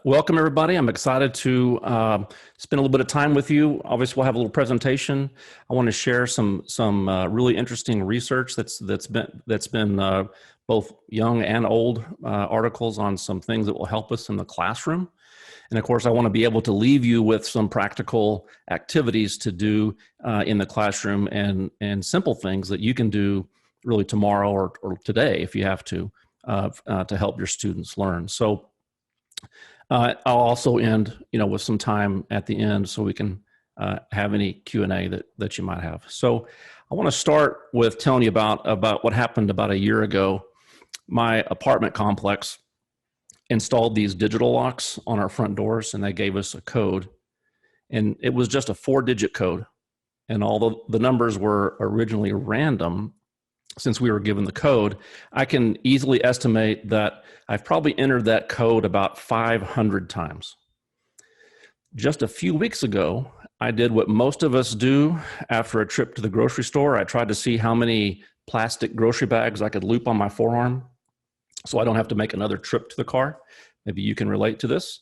Welcome, everybody. I'm excited to spend a little bit of time with you. Obviously, we'll have a little presentation. I want to share some really interesting research that's been both young and old articles on some things that will help us in the classroom. And of course, I want to be able to leave you with some practical activities to do in the classroom and simple things that you can do really tomorrow or today if you have to help your students learn. So. I'll also end, with some time at the end so we can have any Q&A that you might have. So I want to start with telling you about what happened about a year ago. My apartment complex installed these digital locks on our front doors, and they gave us a code. And it was just a 4-digit code. And although the numbers were originally random, since we were given the code, I can easily estimate that I've probably entered that code about 500 times. Just a few weeks ago, I did what most of us do after a trip to the grocery store. I tried to see how many plastic grocery bags I could loop on my forearm so I don't have to make another trip to the car. Maybe you can relate to this.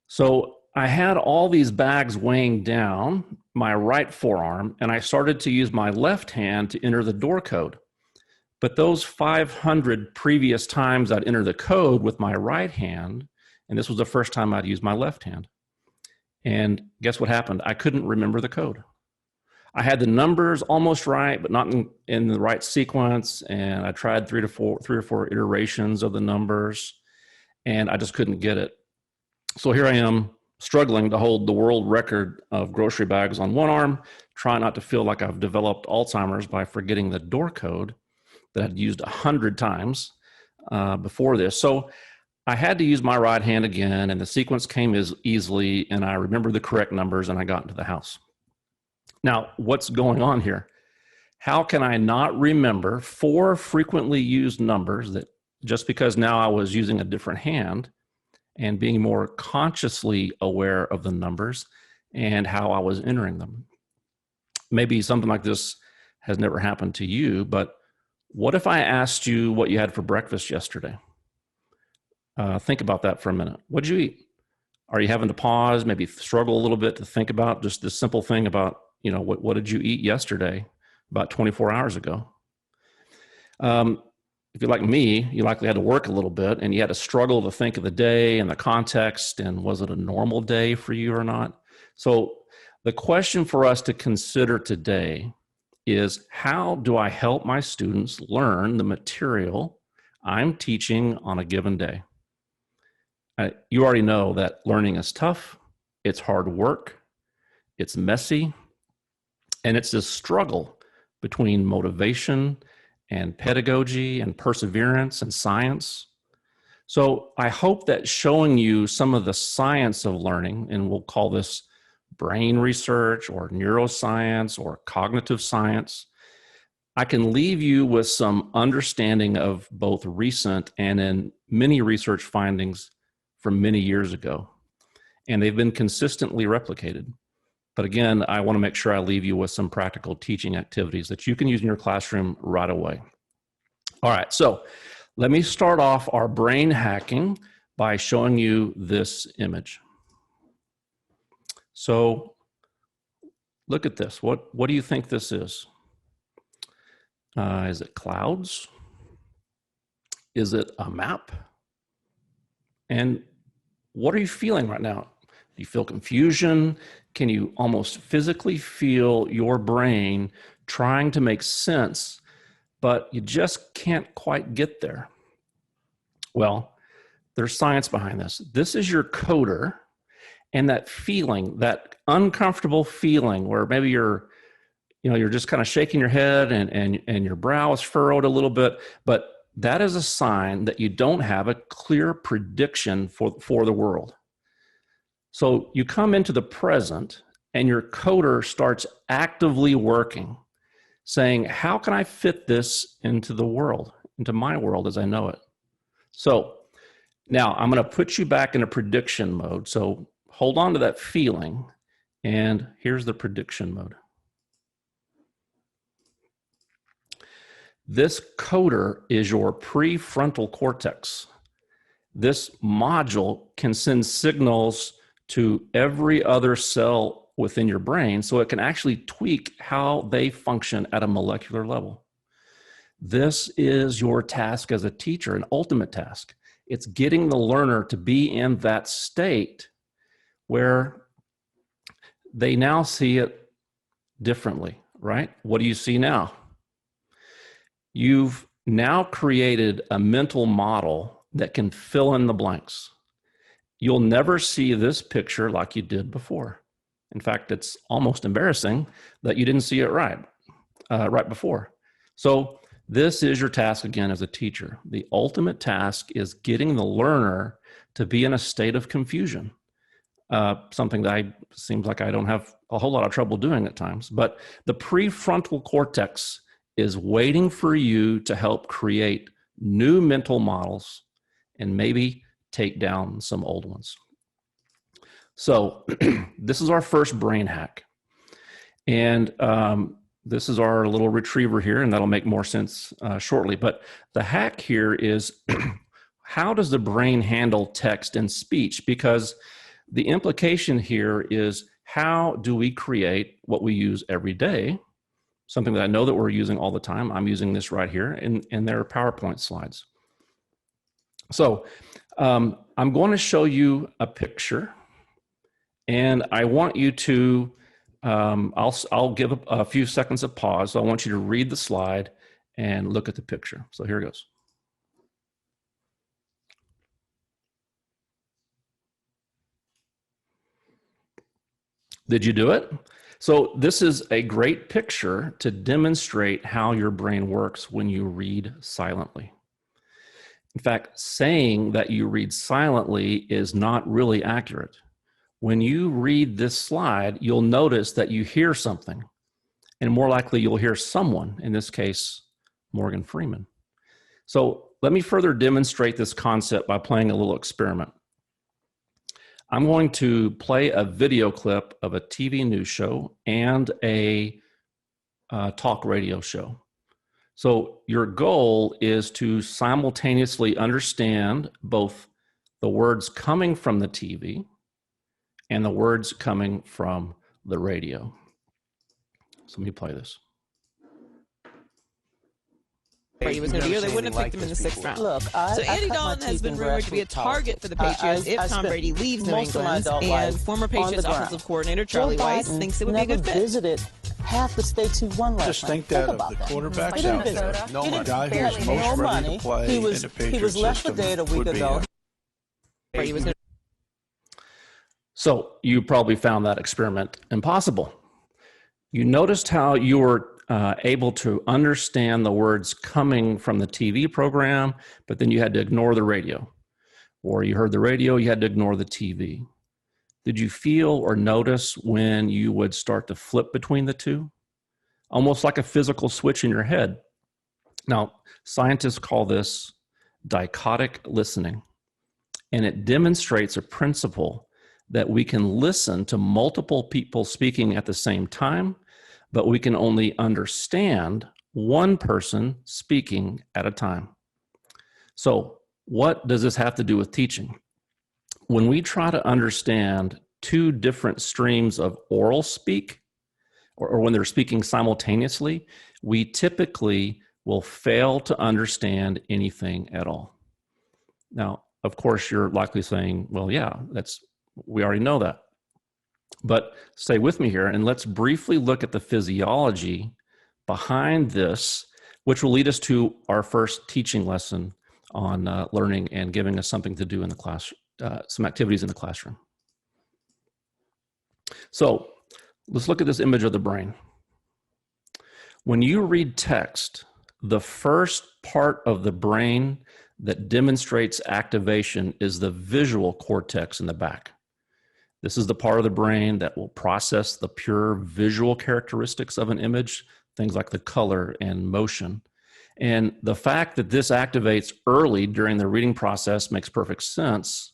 So I had all these bags weighing down my right forearm, and I started to use my left hand to enter the door code. But those 500 previous times I'd enter the code with my right hand, and this was the first time I'd used my left hand. And guess what happened? I couldn't remember the code. I had the numbers almost right, but not in the right sequence, and I tried three or four iterations of the numbers, and I just couldn't get it. So here I am, struggling to hold the world record of grocery bags on one arm, trying not to feel like I've developed Alzheimer's by forgetting the door code that I'd used 100 times before this. So I had to use my right hand again, and the sequence came as easily, and I remembered the correct numbers, and I got into the house. Now, what's going on here? How can I not remember 4 frequently used numbers that just because now I was using a different hand and being more consciously aware of the numbers and how I was entering them? Maybe something like this has never happened to you, but what if I asked you what you had for breakfast yesterday? Think about that for a minute. What did you eat? Are you having to pause, maybe struggle a little bit to think about just this simple thing about, what did you eat yesterday about 24 hours ago? If you're like me, you likely had to work a little bit and you had to struggle to think of the day and the context and was it a normal day for you or not? So the question for us to consider today is, how do I help my students learn the material I'm teaching on a given day? You already know that learning is tough, it's hard work, it's messy, and it's this struggle between motivation and pedagogy and perseverance and science. So I hope that showing you some of the science of learning, and we'll call this brain research or neuroscience or cognitive science, I can leave you with some understanding of both recent and in many research findings from many years ago. And they've been consistently replicated. But again, I want to make sure I leave you with some practical teaching activities that you can use in your classroom right away. All right, so let me start off our brain hacking by showing you this image. So look at this. What do you think this is? Is it clouds? Is it a map? And what are you feeling right now? Do you feel confusion? Can you almost physically feel your brain trying to make sense, but you just can't quite get there? Well, there's science behind this. This is your coder, and that feeling, that uncomfortable feeling where maybe you're just kind of shaking your head and your brow is furrowed a little bit, but that is a sign that you don't have a clear prediction for the world. So you come into the present and your coder starts actively working, saying, how can I fit this into the world, into my world as I know it? So now I'm going to put you back in a prediction mode. So hold on to that feeling, and here's the prediction mode. This coder is your prefrontal cortex. This module can send signals to every other cell within your brain, so it can actually tweak how they function at a molecular level. This is your task as a teacher, an ultimate task. It's getting the learner to be in that state where they now see it differently, right? What do you see now? You've now created a mental model that can fill in the blanks. You'll never see this picture like you did before. In fact, it's almost embarrassing that you didn't see it right before. So this is your task again as a teacher. The ultimate task is getting the learner to be in a state of confusion. Something that seems like I don't have a whole lot of trouble doing at times. But the prefrontal cortex is waiting for you to help create new mental models and maybe take down some old ones. So this is our first brain hack. And this is our little retriever here, and that'll make more sense shortly. But the hack here is how does the brain handle text and speech? Because the implication here is how do we create what we use every day? Something that I know that we're using all the time. I'm using this right here, and there are PowerPoint slides. So I'm going to show you a picture, and I want you to, I'll give a few seconds of pause. So I want you to read the slide and look at the picture. So here it goes. Did you do it? So this is a great picture to demonstrate how your brain works when you read silently. In fact, saying that you read silently is not really accurate. When you read this slide, you'll notice that you hear something, and more likely you'll hear someone, in this case, Morgan Freeman. So let me further demonstrate this concept by playing a little experiment. I'm going to play a video clip of a TV news show and a talk radio show. So your goal is to simultaneously understand both the words coming from the TV and the words coming from the radio. So let me play this. He was going to be here. They wouldn't have picked him in the 6th round. Look, so Andy Dalton has been rumored to be a target for the Patriots if Tom Brady leaves New England. And former Patriots offensive coordinator Charlie Weiss thinks it would be a good fit. Visited half the states he won last Just think that of the quarterbacks out there. No money. Guy who's most ready to play in the Patriots system would be. So you probably found that experiment impossible. You noticed how you were able to understand the words coming from the TV program, but then you had to ignore the radio. Or you heard the radio, you had to ignore the TV. Did you feel or notice when you would start to flip between the two? Almost like a physical switch in your head. Now, scientists call this dichotic listening, and it demonstrates a principle that we can listen to multiple people speaking at the same time, but we can only understand one person speaking at a time. So what does this have to do with teaching? When we try to understand two different streams of oral speak, or when they're speaking simultaneously, we typically will fail to understand anything at all. Now, of course, you're likely saying, well, yeah, we already know that. But stay with me here, and let's briefly look at the physiology behind this, which will lead us to our first teaching lesson on learning and giving us something to do in the class, some activities in the classroom. So let's look at this image of the brain. When you read text, the first part of the brain that demonstrates activation is the visual cortex in the back. This is the part of the brain that will process the pure visual characteristics of an image, things like the color and motion. And the fact that this activates early during the reading process makes perfect sense,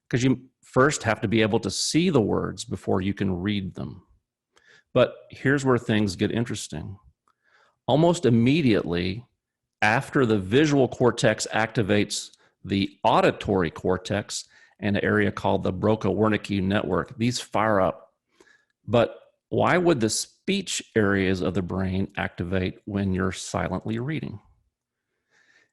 because you first have to be able to see the words before you can read them. But here's where things get interesting. Almost immediately after the visual cortex activates the auditory cortex and an area called the Broca-Wernicke network. These fire up. But why would the speech areas of the brain activate when you're silently reading?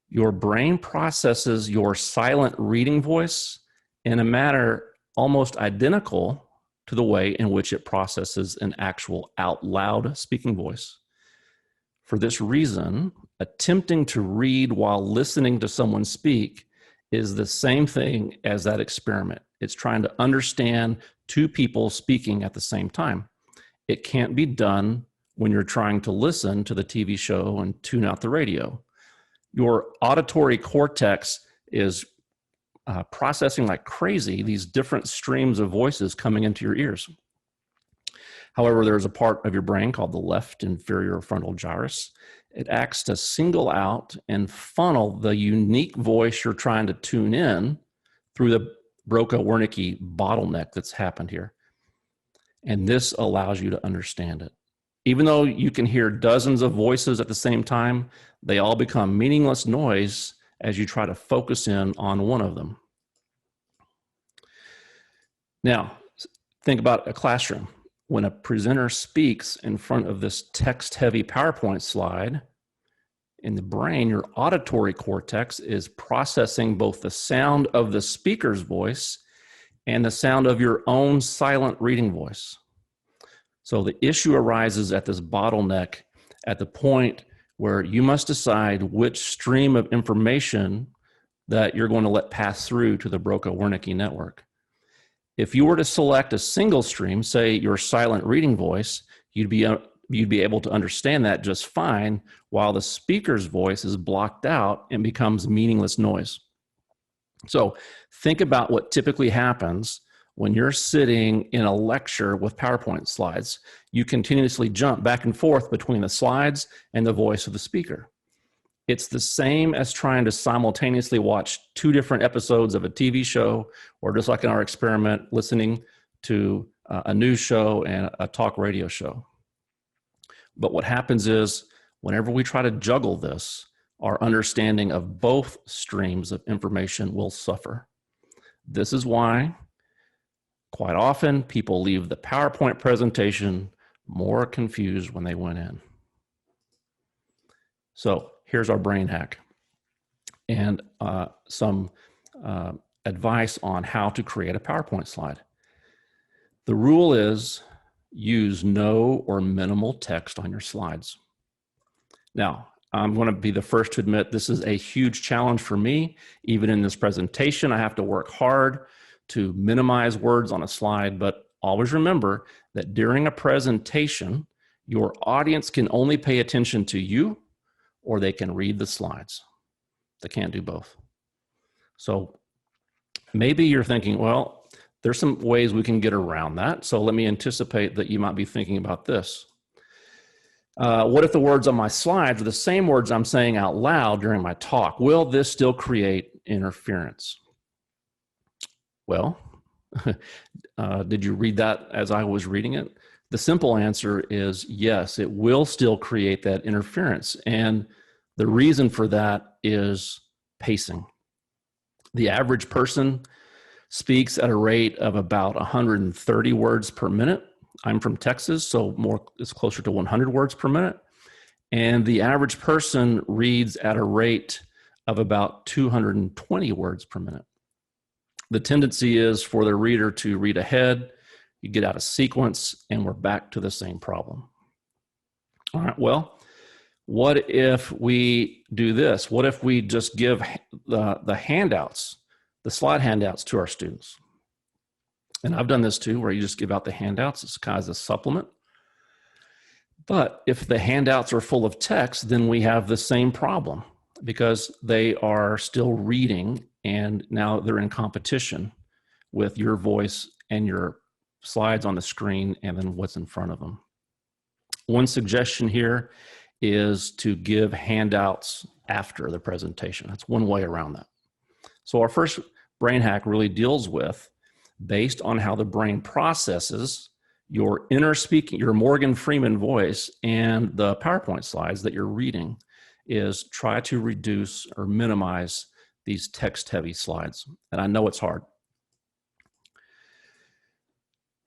Your brain processes your silent reading voice in a manner almost identical to the way in which it processes an actual out loud speaking voice. For this reason, attempting to read while listening to someone speak is the same thing as that experiment. It's trying to understand two people speaking at the same time. It can't be done when you're trying to listen to the TV show and tune out the radio. Your auditory cortex is processing like crazy these different streams of voices coming into your ears. However, there's a part of your brain called the left inferior frontal gyrus. It acts to single out and funnel the unique voice you're trying to tune in through the Broca-Wernicke bottleneck that's happened here. And this allows you to understand it. Even though you can hear dozens of voices at the same time, they all become meaningless noise as you try to focus in on one of them. Now, think about a classroom. When a presenter speaks in front of this text-heavy PowerPoint slide, in the brain, your auditory cortex is processing both the sound of the speaker's voice and the sound of your own silent reading voice. So the issue arises at this bottleneck at the point where you must decide which stream of information that you're going to let pass through to the Broca-Wernicke network. If you were to select a single stream, say your silent reading voice, you'd be able to understand that just fine, while the speaker's voice is blocked out and becomes meaningless noise. So think about what typically happens when you're sitting in a lecture with PowerPoint slides. You continuously jump back and forth between the slides and the voice of the speaker. It's the same as trying to simultaneously watch two different episodes of a TV show, or just like in our experiment, listening to a news show and a talk radio show. But what happens is, whenever we try to juggle this, our understanding of both streams of information will suffer. This is why, quite often, people leave the PowerPoint presentation more confused when they went in. So here's our brain hack and some advice on how to create a PowerPoint slide. The rule is use no or minimal text on your slides. Now, I'm going to be the first to admit this is a huge challenge for me. Even in this presentation, I have to work hard to minimize words on a slide, but always remember that during a presentation, your audience can only pay attention to you, or they can read the slides. They can't do both. So maybe you're thinking, well, there's some ways we can get around that. So let me anticipate that you might be thinking about this. What if the words on my slides are the same words I'm saying out loud during my talk? Will this still create interference? Well, did you read that as I was reading it? The simple answer is yes, it will still create that interference. And the reason for that is pacing. The average person speaks at a rate of about 130 words per minute. I'm from Texas, so it's closer to 100 words per minute. And the average person reads at a rate of about 220 words per minute. The tendency is for the reader to read ahead, you get out of sequence, and we're back to the same problem. All right, well, what if we do this? What if we just give the handouts, the slide handouts to our students? And I've done this too, where you just give out the handouts. It's kind of a supplement. But if the handouts are full of text, then we have the same problem because they are still reading and now they're in competition with your voice and your slides on the screen and then what's in front of them. One suggestion here is to give handouts after the presentation. That's one way around that. So our first brain hack really deals with, based on how the brain processes your inner speaking, your Morgan Freeman voice and the PowerPoint slides that you're reading, is try to reduce or minimize these text-heavy slides, and I know it's hard.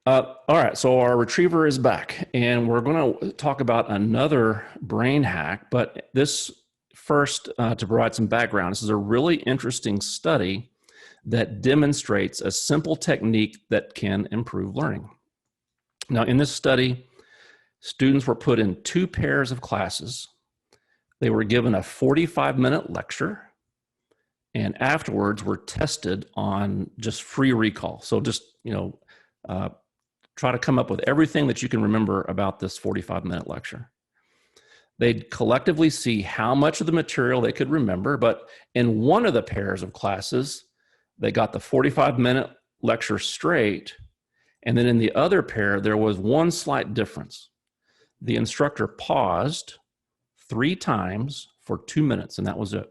All right, so our retriever is back, and we're going to talk about another brain hack, but this first, to provide some background, this is a really interesting study that demonstrates a simple technique that can improve learning. Now, in this study, students were put in 2 pairs of classes. They were given a 45-minute lecture, and afterwards were tested on just free recall. So just, try to come up with everything that you can remember about this 45-minute lecture. They'd collectively see how much of the material they could remember, but in one of the pairs of classes, they got the 45-minute lecture straight, and then in the other pair, there was one slight difference. The instructor paused 3 times for 2 minutes, and that was it.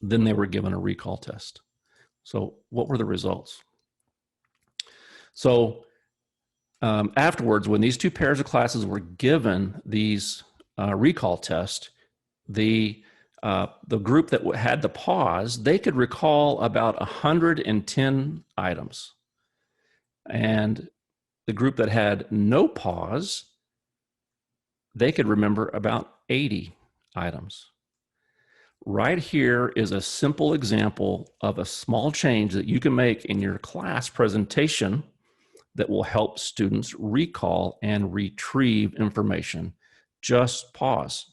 Then they were given a recall test. So what were the results? So afterwards, when these 2 pairs of classes were given these recall tests, the group that had the pause, they could recall about 110 items. And the group that had no pause, they could remember about 80 items. Right here is a simple example of a small change that you can make in your class presentation that will help students recall and retrieve information. Just pause.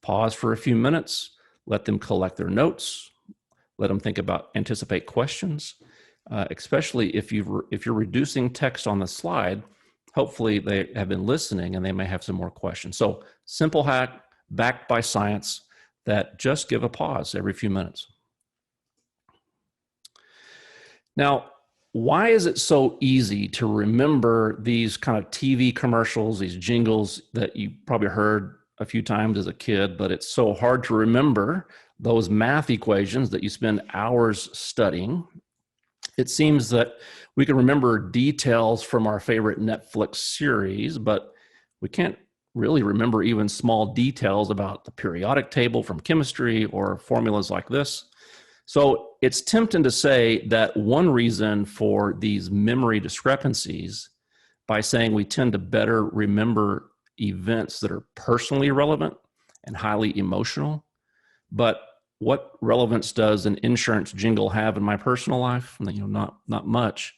Pause for a few minutes, let them collect their notes, let them anticipate questions, especially if you're reducing text on the slide. Hopefully they have been listening and they may have some more questions. So simple hack backed by science that just give a pause every few minutes. Now, why is it so easy to remember these kind of TV commercials, these jingles that you probably heard a few times as a kid, but it's so hard to remember those math equations that you spend hours studying? It seems that we can remember details from our favorite Netflix series, but we can't really remember even small details about the periodic table from chemistry or formulas like this. So it's tempting to say that one reason for these memory discrepancies by saying we tend to better remember events that are personally relevant and highly emotional. But what relevance does an insurance jingle have in my personal life? Not much.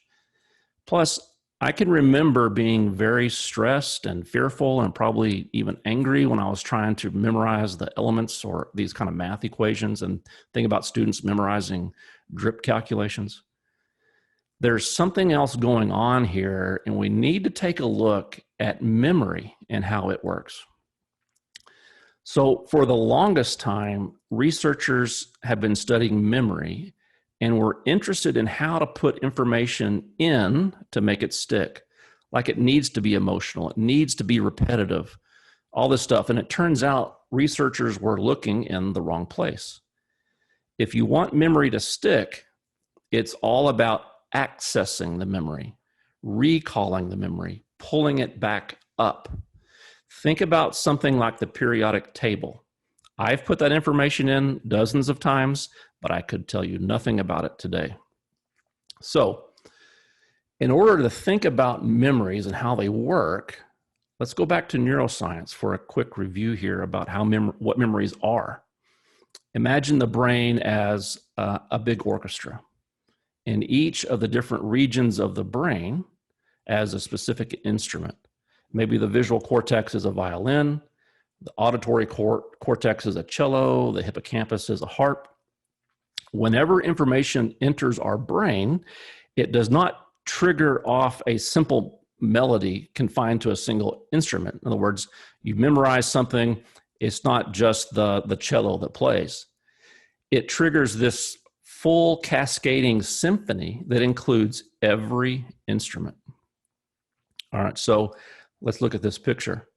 Plus, I can remember being very stressed and fearful and probably even angry when I was trying to memorize the elements or these kind of math equations, and think about students memorizing drip calculations. There's something else going on here, and we need to take a look at memory and how it works. So for the longest time, researchers have been studying memory and were interested in how to put information in to make it stick. Like it needs to be emotional, it needs to be repetitive, all this stuff. And it turns out researchers were looking in the wrong place. If you want memory to stick, it's all about accessing the memory, recalling the memory, pulling it back up. Think about something like the periodic table. I've put that information in dozens of times, but I could tell you nothing about it today. So, in order to think about memories and how they work, let's go back to neuroscience for a quick review here about what memories are. Imagine the brain as a big orchestra, and each of the different regions of the brain as a specific instrument. Maybe the visual cortex is a violin, the auditory cortex is a cello, the hippocampus is a harp. Whenever information enters our brain, it does not trigger off a simple melody confined to a single instrument. In other words, you memorize something, it's not just the cello that plays. It triggers this full cascading symphony that includes every instrument. All right, so let's look at this picture.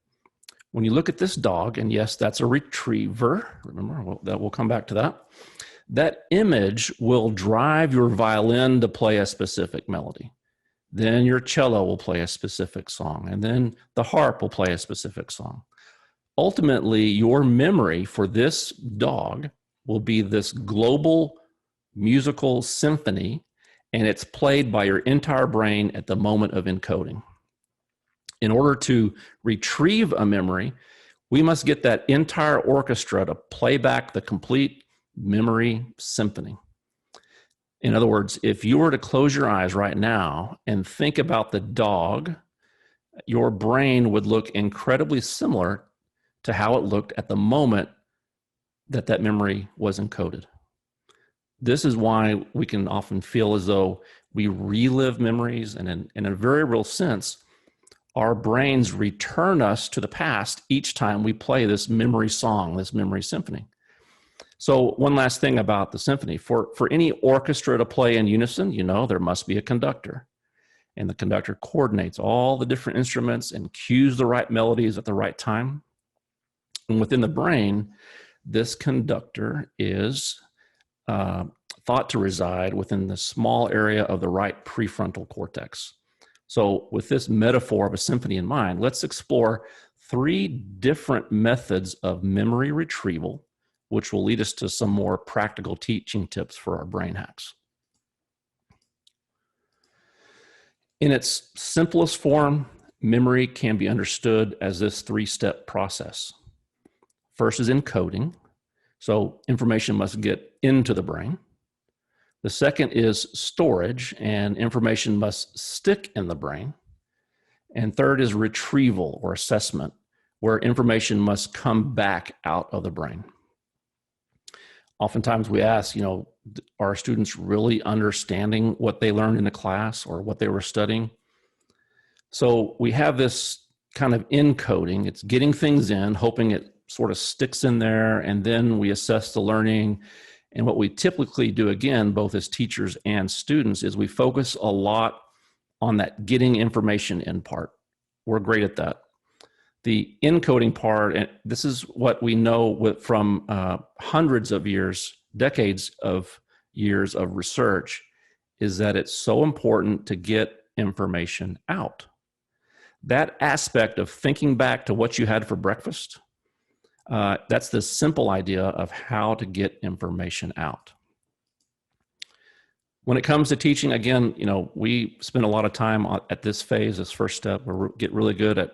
When you look at this dog, and yes, that's a retriever, remember, we'll come back to that. That image will drive your violin to play a specific melody. Then your cello will play a specific song, and then the harp will play a specific song. Ultimately, your memory for this dog will be this global musical symphony, and it's played by your entire brain at the moment of encoding. In order to retrieve a memory, we must get that entire orchestra to play back the complete memory symphony. In other words, if you were to close your eyes right now and think about the dog, your brain would look incredibly similar to how it looked at the moment that that memory was encoded. This is why we can often feel as though we relive memories, and in a very real sense, our brains return us to the past each time we play this memory song, this memory symphony. So one last thing about the symphony. For any orchestra to play in unison, you know, there must be a conductor. And the conductor coordinates all the different instruments and cues the right melodies at the right time. And within the brain, this conductor is thought to reside within the small area of the right prefrontal cortex. So with this metaphor of a symphony in mind, let's explore 3 different methods of memory retrieval, which will lead us to some more practical teaching tips for our brain hacks. In its simplest form, memory can be understood as this 3-step process. First is encoding. So information must get into the brain. The second is storage, and information must stick in the brain. And third is retrieval or assessment, where information must come back out of the brain. Oftentimes we ask, you know, are students really understanding what they learned in the class or what they were studying? So we have this kind of encoding. It's getting things in, hoping it sort of sticks in there, and then we assess the learning. And what we typically do, again, both as teachers and students, is we focus a lot on that getting information in part. We're great at that. The encoding part, and this is what we know from hundreds of years, decades of years of research, is that it's so important to get information out. That aspect of thinking back to what you had for breakfast, that's the simple idea of how to get information out. When it comes to teaching, again, you know, we spend a lot of time at this phase, this first step, where we get really good at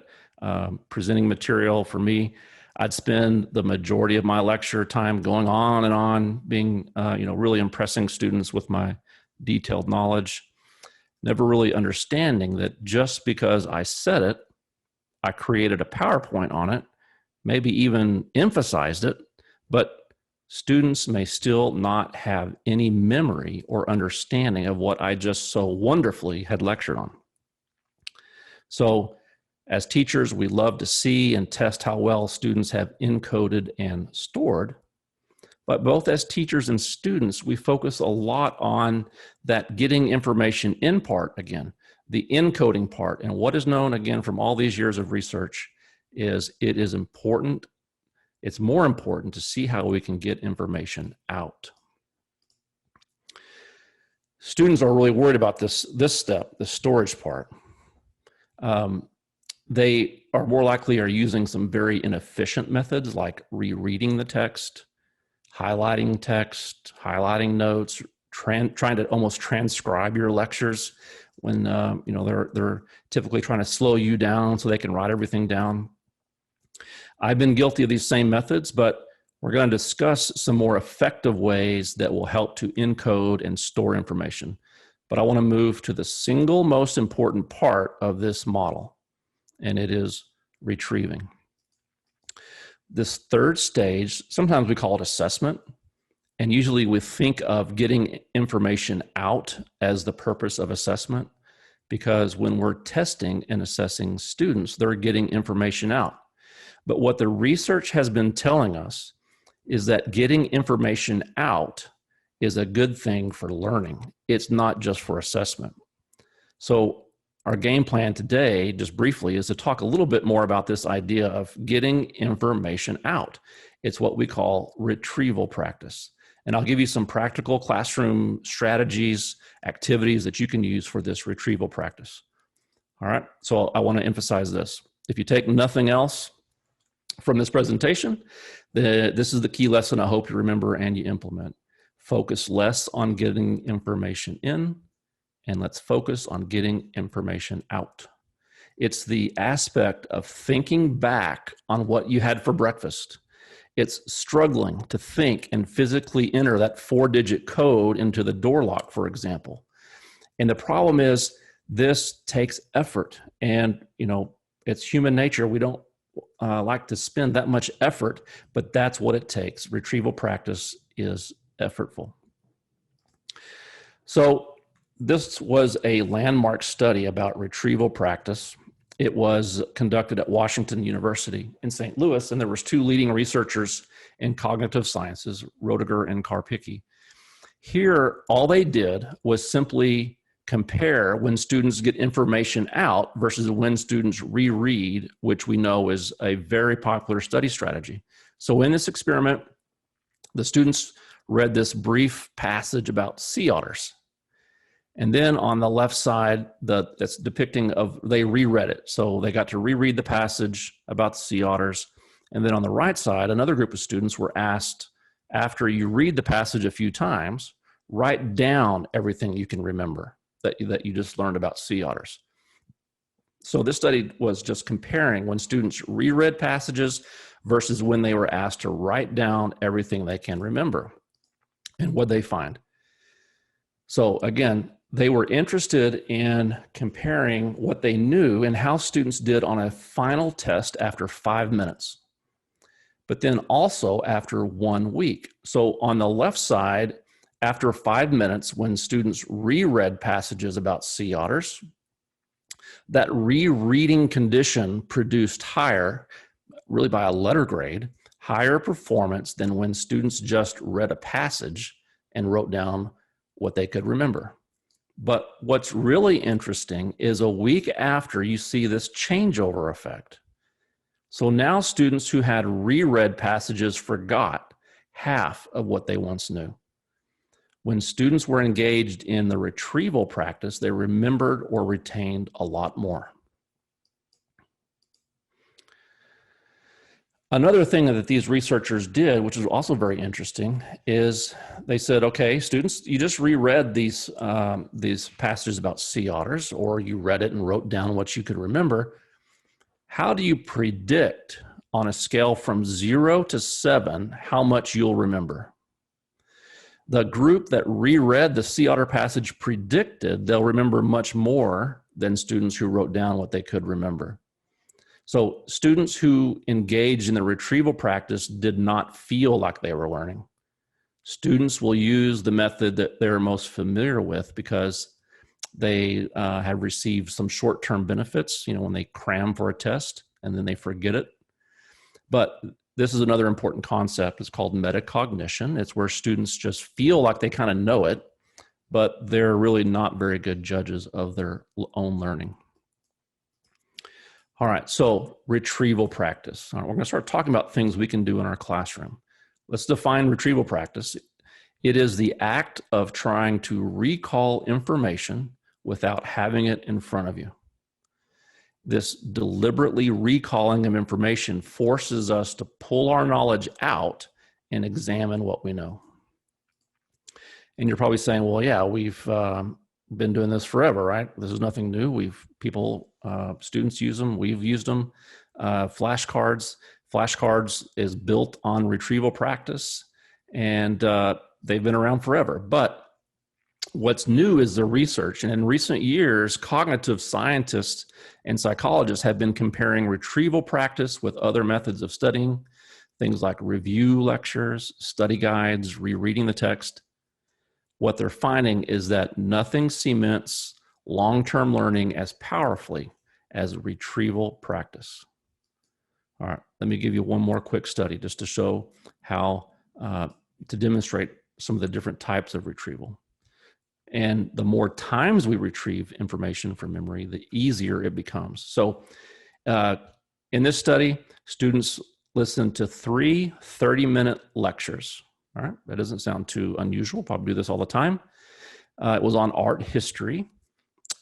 presenting material. For me, I'd spend the majority of my lecture time going on and on, being, really impressing students with my detailed knowledge, never really understanding that just because I said it, I created a PowerPoint on it, maybe even emphasized it, but students may still not have any memory or understanding of what I just so wonderfully had lectured on. So as teachers, we love to see and test how well students have encoded and stored. But both as teachers and students, we focus a lot on that getting information in part, again, the encoding part. And what is known, again, from all these years of research is it is important. It's more important to see how we can get information out. Students are really worried about this step, the storage part. They are more likely using some very inefficient methods like rereading the text, highlighting text, highlighting notes, trying to almost transcribe your lectures when they're typically trying to slow you down so they can write everything down. I've been guilty of these same methods, but we're going to discuss some more effective ways that will help to encode and store information. But I want to move to the single most important part of this model, and it is retrieving. This third stage, sometimes we call it assessment, and usually we think of getting information out as the purpose of assessment, because when we're testing and assessing students, they're getting information out. But what the research has been telling us is that getting information out is a good thing for learning. It's not just for assessment. So our game plan today, just briefly, is to talk a little bit more about this idea of getting information out. It's what we call retrieval practice. And I'll give you some practical classroom strategies, activities that you can use for this retrieval practice. All right, so I want to emphasize this. If you take nothing else from this presentation, this is the key lesson I hope you remember and you implement. Focus less on getting information in, and let's focus on getting information out. It's the aspect of thinking back on what you had for breakfast. It's struggling to think and physically enter that 4-digit code into the door lock, for example. And the problem is this takes effort, and it's human nature. We don't like to spend that much effort, but that's what it takes. Retrieval practice is effortful. So this was a landmark study about retrieval practice. It was conducted at Washington University in St. Louis, and there was 2 leading researchers in cognitive sciences, Roediger and Karpicki. Here, all they did was simply compare when students get information out versus when students reread, which we know is a very popular study strategy. So in this experiment, the students read this brief passage about sea otters. And then on the left side, that's depicting of, they reread it. So they got to reread the passage about the sea otters. And then on the right side, another group of students were asked, after you read the passage a few times, write down everything you can remember that you just learned about sea otters. So this study was just comparing when students reread passages versus when they were asked to write down everything they can remember. And what they find. So again, they were interested in comparing what they knew and how students did on a final test after 5 minutes, but then also after 1 week. So on the left side, after 5 minutes, when students reread passages about sea otters, that rereading condition produced higher, really by a letter grade, higher performance than when students just read a passage and wrote down what they could remember. But what's really interesting is a week after, you see this changeover effect. So now students who had reread passages forgot half of what they once knew. When students were engaged in the retrieval practice, they remembered or retained a lot more. Another thing that these researchers did, which is also very interesting, is they said, okay, students, you just reread these passages about sea otters, or you read it and wrote down what you could remember. How do you predict on a scale from 0 to 7 how much you'll remember? The group that reread the sea otter passage predicted they'll remember much more than students who wrote down what they could remember. So students who engaged in the retrieval practice did not feel like they were learning. Students will use the method that they're most familiar with because they have received some short-term benefits, when they cram for a test and then they forget it. But this is another important concept. It's called metacognition. It's where students just feel like they kind of know it, but they're really not very good judges of their own learning. All right, so retrieval practice. All right, we're going to start talking about things we can do in our classroom. Let's define retrieval practice. It is the act of trying to recall information without having it in front of you. This deliberately recalling of information forces us to pull our knowledge out and examine what we know. And you're probably saying, well, yeah, we've been doing this forever, right? This is nothing new. Students use them. We've used them. Flashcards is built on retrieval practice, and they've been around forever. But what's new is the research. And in recent years, cognitive scientists and psychologists have been comparing retrieval practice with other methods of studying, things like review lectures, study guides, rereading the text. What they're finding is that nothing cements long-term learning as powerfully as retrieval practice. All right, let me give you one more quick study just to show how to demonstrate some of the different types of retrieval. And the more times we retrieve information from memory, the easier it becomes. So in this study, students listened to 3 30-minute lectures. All right, that doesn't sound too unusual. Probably do this all the time. It was on art history,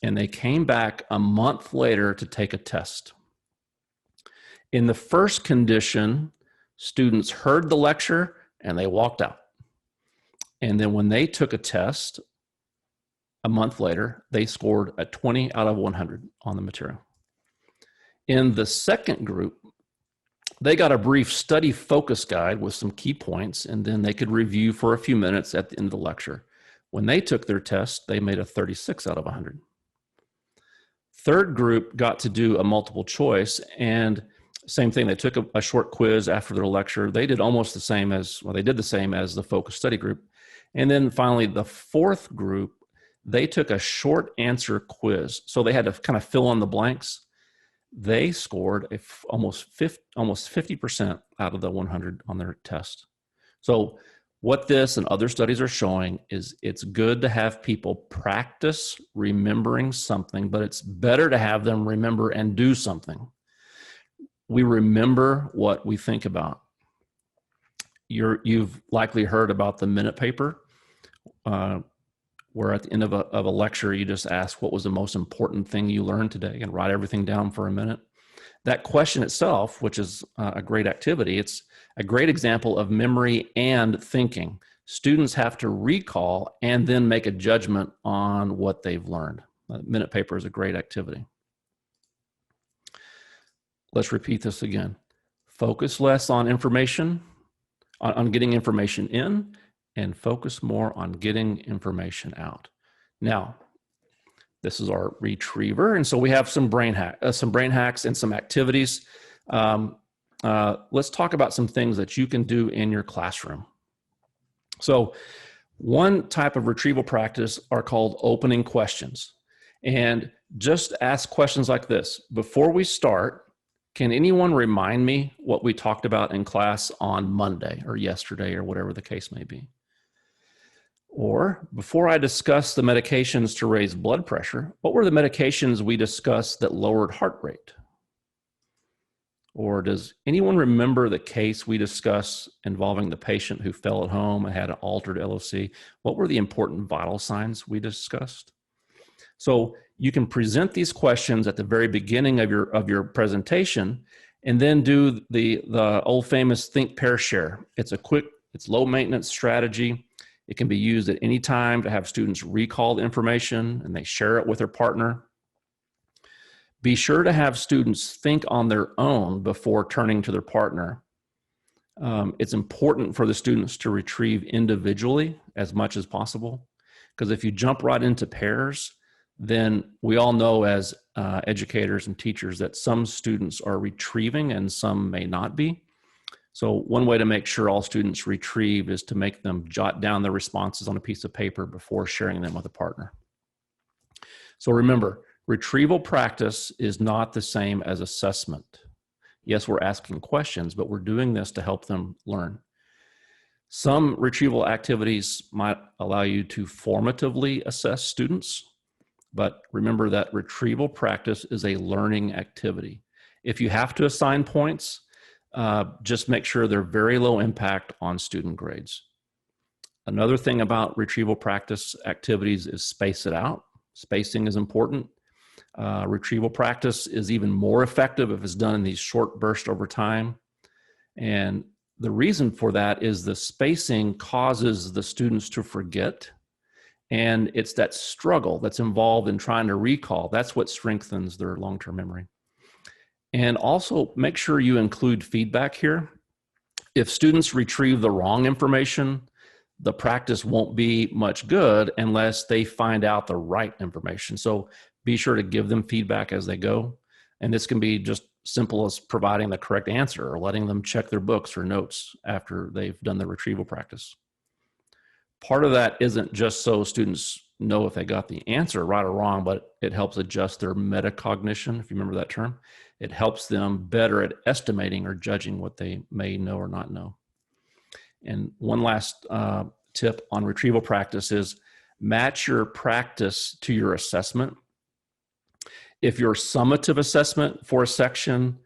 and they came back a month later to take a test. In the first condition, students heard the lecture and they walked out. And then when they took a test a month later, they scored a 20 out of 100 on the material. In the second group, they got a brief study focus guide with some key points, and then they could review for a few minutes at the end of the lecture. When they took their test, they made a 36 out of 100. Third group got to do a multiple choice, and same thing, they took a short quiz after their lecture. They did almost the same as, well, they did the same as the focus study group. And then finally, the fourth group, they took a short answer quiz. So they had to kind of fill in the blanks. They scored almost 50% out of the 100 on their test. So what this and other studies are showing is it's good to have people practice remembering something, but it's better to have them remember and do something. We remember what we think about. You've likely heard about the minute paper, where at the end of a lecture, you just ask what was the most important thing you learned today and write everything down for a minute. That question itself, which is a great activity, it's a great example of memory and thinking. Students have to recall and then make a judgment on what they've learned. Minute paper is a great activity. Let's repeat this again. Focus less on information, on getting information in, and focus more on getting information out. Now, this is our retriever, and so we have some brain hacks and some activities. Let's talk about some things that you can do in your classroom. So one type of retrieval practice are called opening questions. And just ask questions like this. Before we start, can anyone remind me what we talked about in class on Monday or yesterday or whatever the case may be? Or before I discuss the medications to raise blood pressure, what were the medications we discussed that lowered heart rate? Or does anyone remember the case we discussed involving the patient who fell at home and had an altered LOC? What were the important vital signs we discussed? So you can present these questions at the very beginning of your presentation, and then do the old famous think, pair, share. It's low maintenance strategy. It can be used at any time to have students recall the information and they share it with their partner. Be sure to have students think on their own before turning to their partner. It's important for the students to retrieve individually as much as possible, because if you jump right into pairs, then we all know as educators and teachers that some students are retrieving and some may not be. So one way to make sure all students retrieve is to make them jot down their responses on a piece of paper before sharing them with a partner. So remember, retrieval practice is not the same as assessment. Yes, we're asking questions, but we're doing this to help them learn. Some retrieval activities might allow you to formatively assess students, but remember that retrieval practice is a learning activity. If you have to assign points, just make sure they're very low impact on student grades. Another thing about retrieval practice activities is space it out. Spacing is important. Retrieval practice is even more effective if it's done in these short bursts over time. And the reason for that is the spacing causes the students to forget. And it's that struggle that's involved in trying to recall. That's what strengthens their long-term memory. And also make sure you include feedback here. If students retrieve the wrong information, the practice won't be much good unless they find out the right information. So be sure to give them feedback as they go. And this can be just simple as providing the correct answer or letting them check their books or notes after they've done the retrieval practice. Part of that isn't just so students know if they got the answer right or wrong, but it helps adjust their metacognition, if you remember that term. It helps them better at estimating or judging what they may know or not know. And one last tip on retrieval practice is match your practice to your assessment. If your summative assessment for a section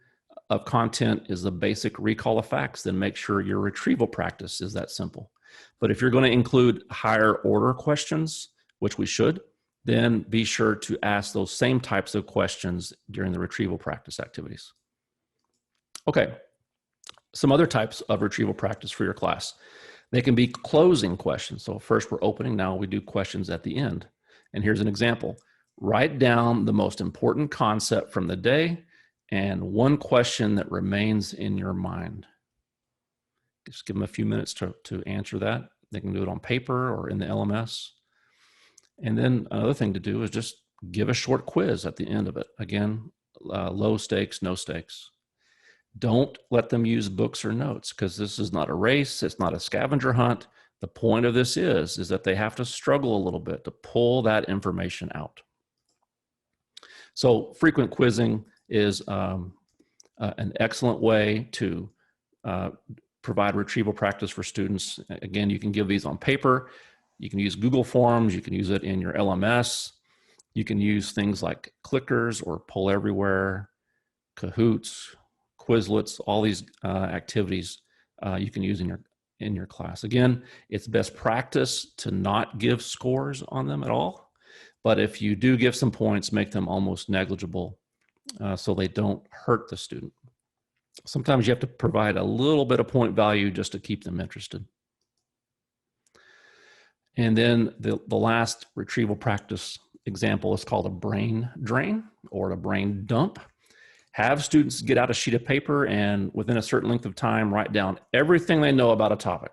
of content is the basic recall of facts, then make sure your retrieval practice is that simple. But if you're going to include higher order questions, which we should, then be sure to ask those same types of questions during the retrieval practice activities. Okay, some other types of retrieval practice for your class. They can be closing questions. So first we're opening, now we do questions at the end. And here's an example. Write down the most important concept from the day and one question that remains in your mind. Just give them a few minutes to answer that. They can do it on paper or in the LMS. And then another thing to do is just give a short quiz at the end of it. Again, low stakes, no stakes. Don't let them use books or notes, because this is not a race. It's not a scavenger hunt. The point of this is that they have to struggle a little bit to pull that information out. So frequent quizzing is an excellent way to provide retrieval practice for students. Again, you can give these on paper. You can use Google Forms. You can use it in your LMS. You can use things like clickers or Poll Everywhere, Kahoots, Quizlets, all these activities you can use in your class. Again, it's best practice to not give scores on them at all. But if you do give some points, make them almost negligible so they don't hurt the student. Sometimes you have to provide a little bit of point value just to keep them interested. And then the last retrieval practice example is called a brain drain or a brain dump. Have students get out a sheet of paper and within a certain length of time, write down everything they know about a topic.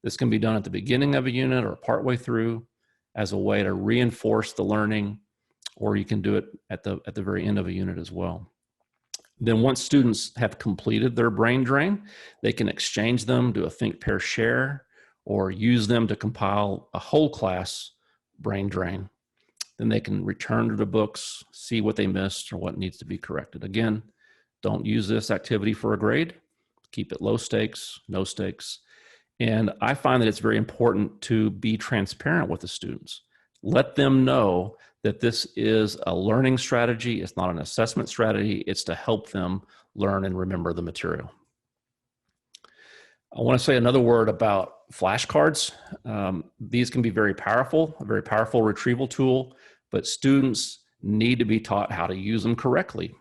This can be done at the beginning of a unit or partway through as a way to reinforce the learning, or you can do it at the very end of a unit as well. Then once students have completed their brain drain, they can exchange them, do a think, pair, share, or use them to compile a whole class brain drain. Then they can return to the books, see what they missed or what needs to be corrected. Again, don't use this activity for a grade. Keep it low stakes, no stakes. And I find that it's very important to be transparent with the students. Let them know that this is a learning strategy. It's not an assessment strategy. It's to help them learn and remember the material. I want to say another word about flashcards. These can be very powerful, a very powerful retrieval tool, but students need to be taught how to use them correctly.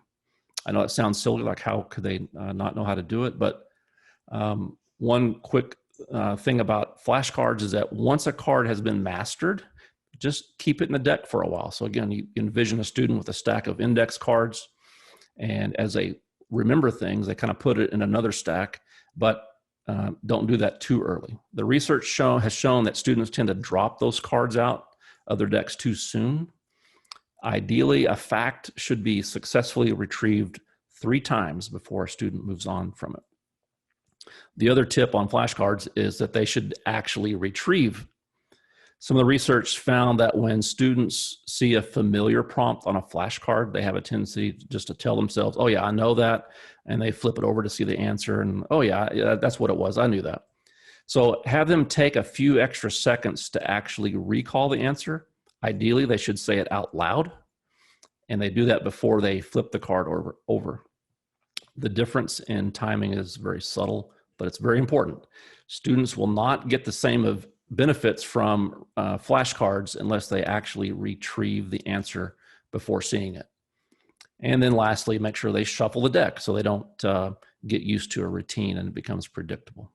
I know it sounds silly, like how could they not know how to do it? But one quick thing about flashcards is that once a card has been mastered, just keep it in the deck for a while. So again, you envision a student with a stack of index cards, and as they remember things, they kind of put it in another stack, but don't do that too early. The research has shown that students tend to drop those cards out of their decks too soon. Ideally, a fact should be successfully retrieved 3 times before a student moves on from it. The other tip on flashcards is that they should actually retrieve. Some of the research found that when students see a familiar prompt on a flashcard, they have a tendency just to tell themselves, oh yeah, I know that. And they flip it over to see the answer and, oh yeah, that's what it was. I knew that. So have them take a few extra seconds to actually recall the answer. Ideally, they should say it out loud. And they do that before they flip the card over. The difference in timing is very subtle, but it's very important. Students will not get the same of benefits from flashcards unless they actually retrieve the answer before seeing it. And then lastly, make sure they shuffle the deck so they don't get used to a routine and it becomes predictable.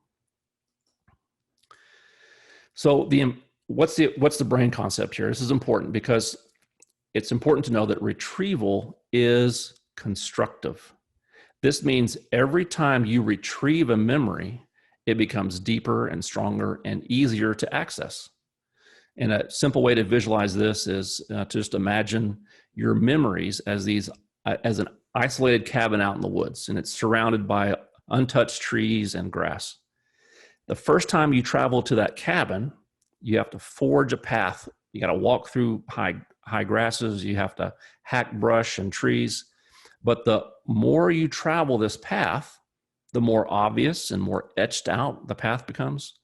So what's the brain concept here? This is important because it's important to know that retrieval is constructive. This means every time you retrieve a memory, it becomes deeper and stronger and easier to access. And a simple way to visualize this is to just imagine your memories as an isolated cabin out in the woods, and it's surrounded by untouched trees and grass. The first time you travel to that cabin, you have to forge a path. You got to walk through high grasses. You have to hack brush and trees. But the more you travel this path, the more obvious and more etched out the path becomes.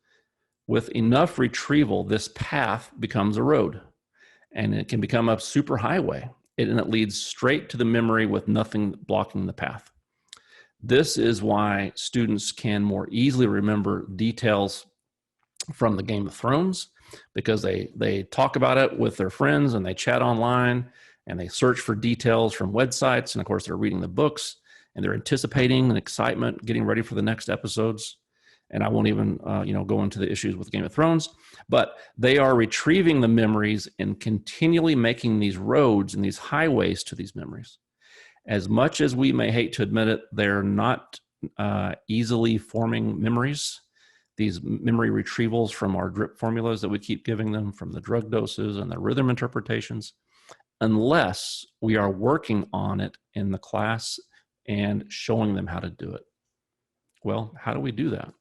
With enough retrieval, this path becomes a road, and it can become a super highway, and it leads straight to the memory with nothing blocking the path. This is why students can more easily remember details from the Game of Thrones, because they talk about it with their friends and they chat online and they search for details from websites, and of course they're reading the books and they're anticipating and excitement, getting ready for the next episodes. and I won't even go into the issues with Game of Thrones, but they are retrieving the memories and continually making these roads and these highways to these memories. As much as we may hate to admit it, they're not easily forming memories. These memory retrievals from our drip formulas that we keep giving them, from the drug doses and the rhythm interpretations, unless we are working on it in the class and showing them how to do it. Well, how do we do that?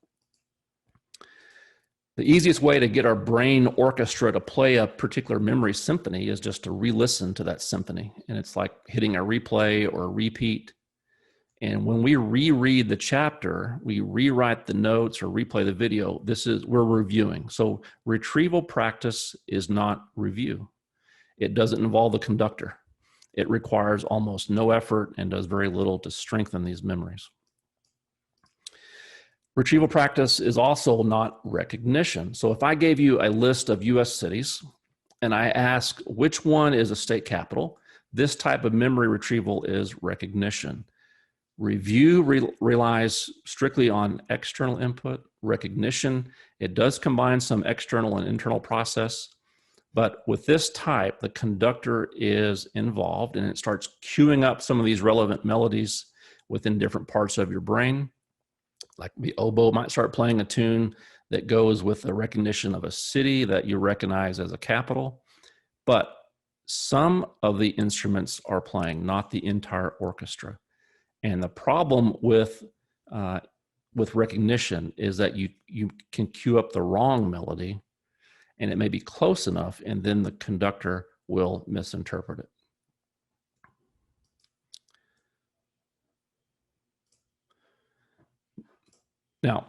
The easiest way to get our brain orchestra to play a particular memory symphony is just to re-listen to that symphony. And it's like hitting a replay or a repeat. And when we reread the chapter, we rewrite the notes or replay the video, we're reviewing. So retrieval practice is not review. It doesn't involve the conductor. It requires almost no effort and does very little to strengthen these memories. Retrieval practice is also not recognition. So if I gave you a list of US cities and I ask which one is a state capital, this type of memory retrieval is recognition. Review relies strictly on external input. Recognition, it does combine some external and internal process, but with this type, the conductor is involved and it starts queuing up some of these relevant melodies within different parts of your brain. Like the oboe might start playing a tune that goes with the recognition of a city that you recognize as a capital, but some of the instruments are playing, not the entire orchestra. And the problem with recognition is that you can cue up the wrong melody, and it may be close enough, and then the conductor will misinterpret it. Now,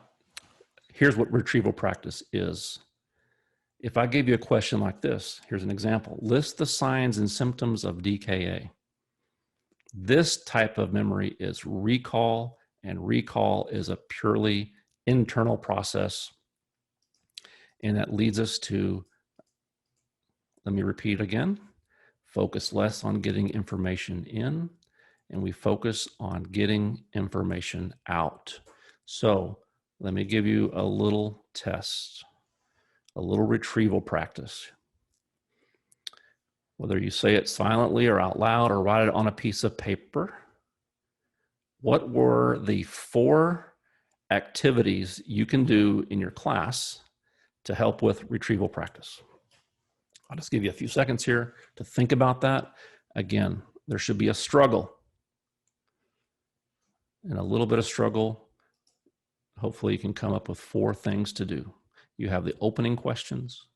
here's what retrieval practice is. If I gave you a question like this, here's an example. List the signs and symptoms of DKA. This type of memory is recall, and recall is a purely internal process. And that leads us to, let me repeat again, focus less on getting information in, and we focus on getting information out. So let me give you a little test, a little retrieval practice. Whether you say it silently or out loud or write it on a piece of paper, what were the 4 activities you can do in your class to help with retrieval practice? I'll just give you a few seconds here to think about that. Again, there should be a struggle. And a little bit of struggle, hopefully you can come up with 4 things to do. You have the opening questions,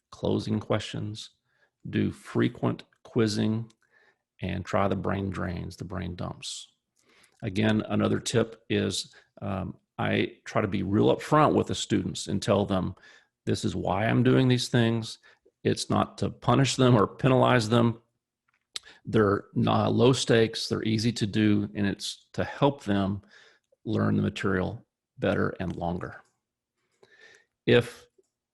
closing questions, do frequent quizzing, and try the brain drains, the brain dumps. Again, another tip is I try to be real upfront with the students and tell them, this is why I'm doing these things. It's not to punish them or penalize them. They're not low stakes, they're easy to do, and it's to help them learn the material better and longer. If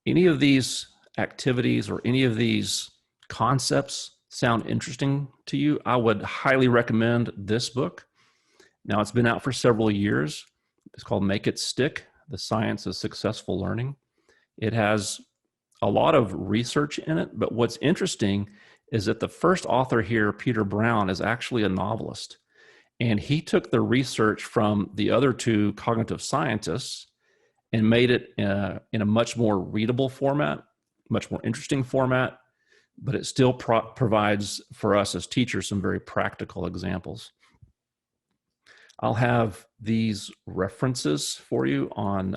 any of these activities or any of these concepts sound interesting to you, I would highly recommend this book. Now, it's been out for several years. It's called Make It Stick, The Science of Successful Learning. It has a lot of research in it, but what's interesting is that the first author here, Peter Brown, is actually a novelist. And he took the research from the other 2 cognitive scientists and made it in a much more readable format, much more interesting format, but it still provides for us as teachers some very practical examples. I'll have these references for you on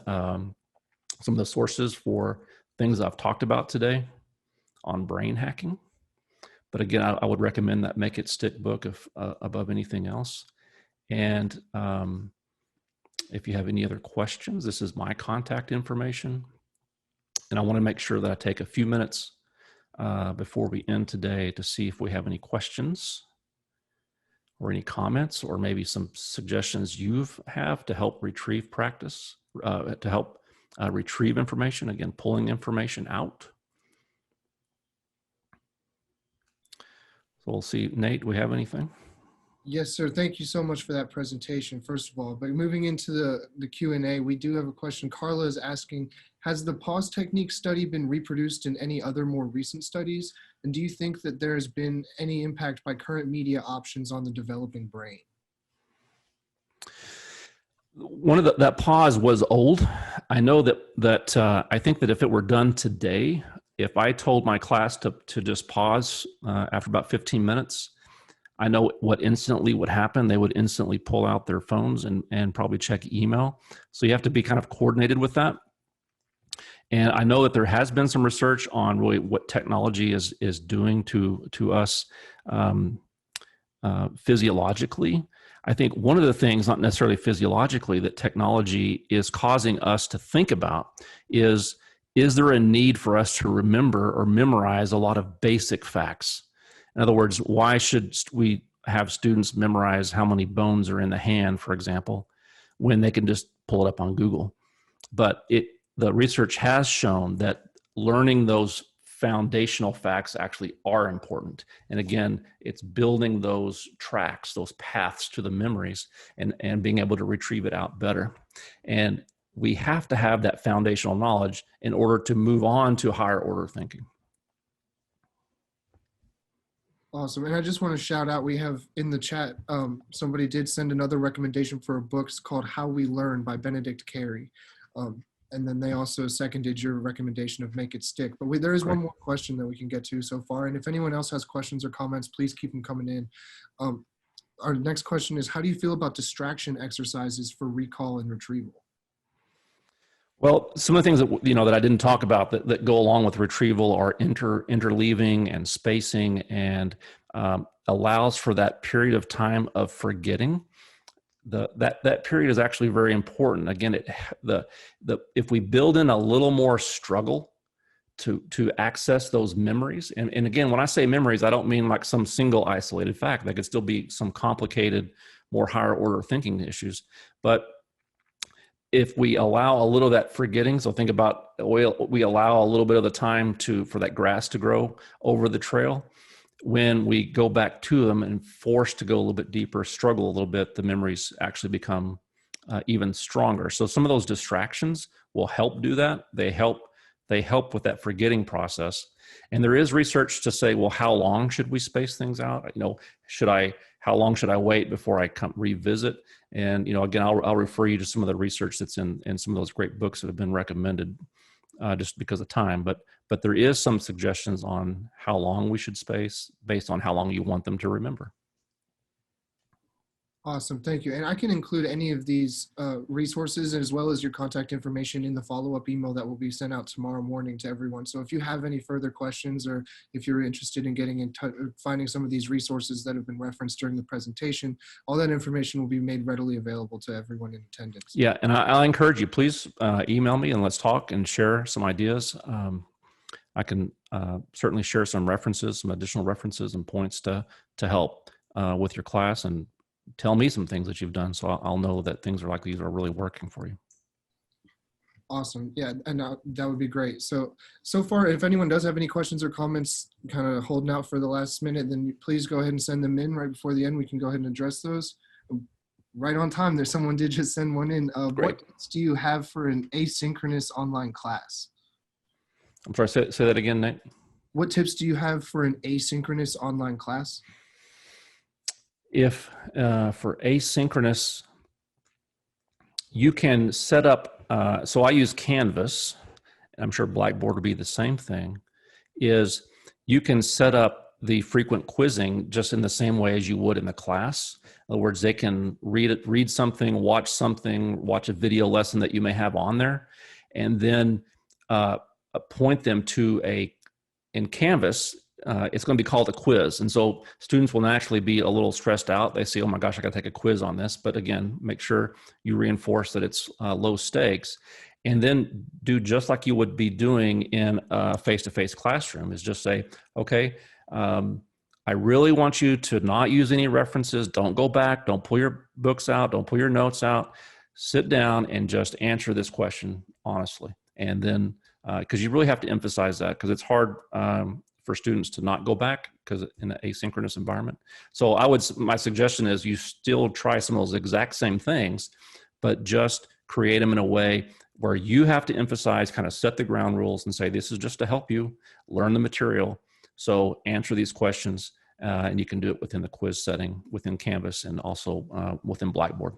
some of the sources for things I've talked about today on brain hacking. But again, I would recommend that Make It Stick book above anything else. And if you have any other questions, this is my contact information. And I want to make sure that I take a few minutes before we end today to see if we have any questions or any comments or maybe some suggestions you have to help retrieve practice, to help retrieve information, again, pulling information out. So we'll see. Nate, do we have anything? Yes, sir. Thank you so much for that presentation, first of all. But moving into the Q&A, we do have a question. Carla is asking, has the pause technique study been reproduced in any other more recent studies? And do you think that there has been any impact by current media options on the developing brain? One of that pause was old. I know that I think that if it were done today, if I told my class to just pause after about 15 minutes, I know what instantly would happen. They would instantly pull out their phones and probably check email. So you have to be kind of coordinated with that. And I know that there has been some research on really what technology is doing to us physiologically. I think one of the things, not necessarily physiologically, that technology is causing us to think about is there a need for us to remember or memorize a lot of basic facts? In other words, why should we have students memorize how many bones are in the hand, for example, when they can just pull it up on Google? But the research has shown that learning those foundational facts actually are important. And again, it's building those tracks, those paths to the memories and being able to retrieve it out better. And we have to have that foundational knowledge in order to move on to higher order thinking. Awesome. And I just want to shout out, we have in the chat, somebody did send another recommendation for a book called How We Learn by Benedict Carey. And then they also seconded your recommendation of Make It Stick. But there is one more question that we can get to so far. And if anyone else has questions or comments, please keep them coming in. Our next question is, how do you feel about distraction exercises for recall and retrieval? Well, some of the things that that I didn't talk about that go along with retrieval are interleaving and spacing, and allows for that period of time of forgetting. That period is actually very important. Again, if we build in a little more struggle to access those memories, and again, when I say memories, I don't mean like some single isolated fact. That could still be some complicated, more higher order thinking issues, but if we allow a little of that forgetting, so think about we allow a little bit of the time for that grass to grow over the trail. When we go back to them and forced to go a little bit deeper, struggle a little bit, the memories actually become even stronger. So some of those distractions will help do that. They help with that forgetting process. And there is research to say, well, how long should we space things out? How long should I wait before I come revisit? And, again, I'll refer you to some of the research that's in some of those great books that have been recommended just because of time. But there is some suggestions on how long we should space based on how long you want them to remember. Awesome. Thank you. And I can include any of these resources as well as your contact information in the follow-up email that will be sent out tomorrow morning to everyone. So if you have any further questions, or if you're interested in getting in touch, finding some of these resources that have been referenced during the presentation, all that information will be made readily available to everyone in attendance. Yeah. And I encourage you, please email me and let's talk and share some ideas. I can certainly share some additional references and points to help with your class, and tell me some things that you've done, so I'll know that things like these are really working for you. Awesome. Yeah, and that would be great. So far, if anyone does have any questions or comments kind of holding out for the last minute, then please go ahead and send them in right before the end. We can go ahead and address those. Right on time, someone did just send one in. What tips do you have for an asynchronous online class? I'm sorry, say that again, Nate. What tips do you have for an asynchronous online class? If for asynchronous, you can set up, so I use Canvas, and I'm sure Blackboard would be the same thing, is you can set up the frequent quizzing just in the same way as you would in the class. In other words, they can read something, watch a video lesson that you may have on there, and then point them to in Canvas, it's going to be called a quiz. And so students will naturally be a little stressed out. They say, oh my gosh, I got to take a quiz on this. But again, make sure you reinforce that it's low stakes. And then do just like you would be doing in a face-to-face classroom, is just say, okay, I really want you to not use any references. Don't go back. Don't pull your books out. Don't pull your notes out. Sit down and just answer this question honestly. And then, because you really have to emphasize that, because it's hard for students to not go back because in an asynchronous environment. So my suggestion is you still try some of those exact same things, but just create them in a way where you have to emphasize, kind of set the ground rules and say, this is just to help you learn the material. So answer these questions, and you can do it within the quiz setting, within Canvas, and also within Blackboard.